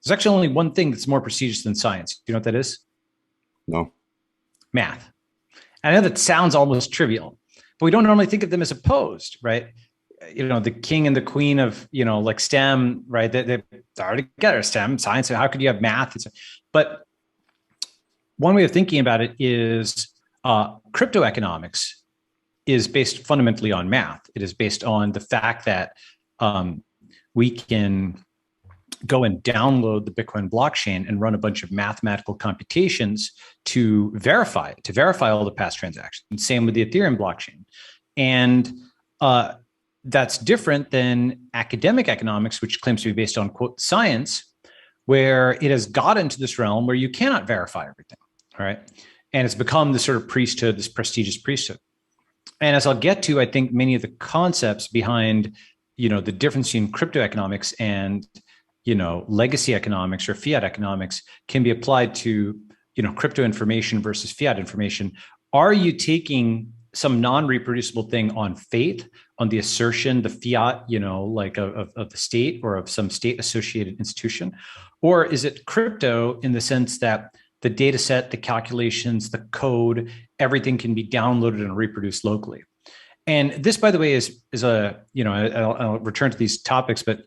There's actually only one thing that's more prestigious than science. You know what that is? No. Math. I know that sounds almost trivial, but we don't normally think of them as opposed, right? The king and the queen of, like STEM, right? They are together, STEM, science. How could you have math? But one way of thinking about it is crypto economics is based fundamentally on math. It is based on the fact that we can go and download the Bitcoin blockchain and run a bunch of mathematical computations to verify all the past transactions. And same with the Ethereum blockchain. And that's different than academic economics, which claims to be based on, quote, science, where it has gotten to this realm where you cannot verify everything, all right? And it's become this sort of priesthood, this prestigious priesthood. And as I'll get to, I think many of the concepts behind, the difference in crypto economics and legacy economics or fiat economics can be applied to, crypto information versus fiat information. Are you taking some non-reproducible thing on faith, on the assertion, the fiat, of the state or of some state-associated institution? Or is it crypto in the sense that the data set, the calculations, the code, everything can be downloaded and reproduced locally? And this, by the way, is I'll return to these topics, but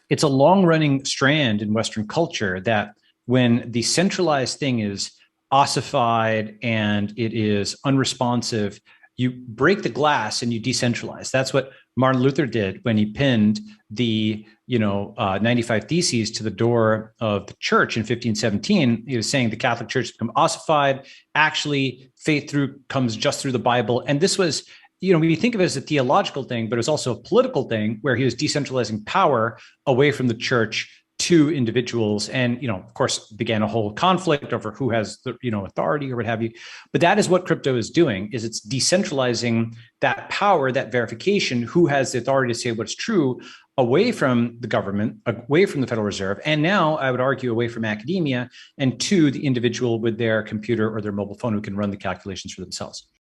it's a long-running strand in Western culture that when the centralized thing is ossified and it is unresponsive, you break the glass and you decentralize. That's what Martin Luther did when he pinned the 95 Theses to the door of the church in 1517. He was saying the Catholic Church has become ossified. Actually, faith comes just through the Bible. And this was, we think of it as a theological thing, but it was also a political thing where he was decentralizing power away from the church to individuals. And, of course, began a whole conflict over who has the, authority or what have you. But that is what crypto is doing, is it's decentralizing that power, that verification, who has the authority to say what's true, away from the government, away from the Federal Reserve, and now I would argue away from academia, and to the individual with their computer or their mobile phone who can run the calculations for themselves.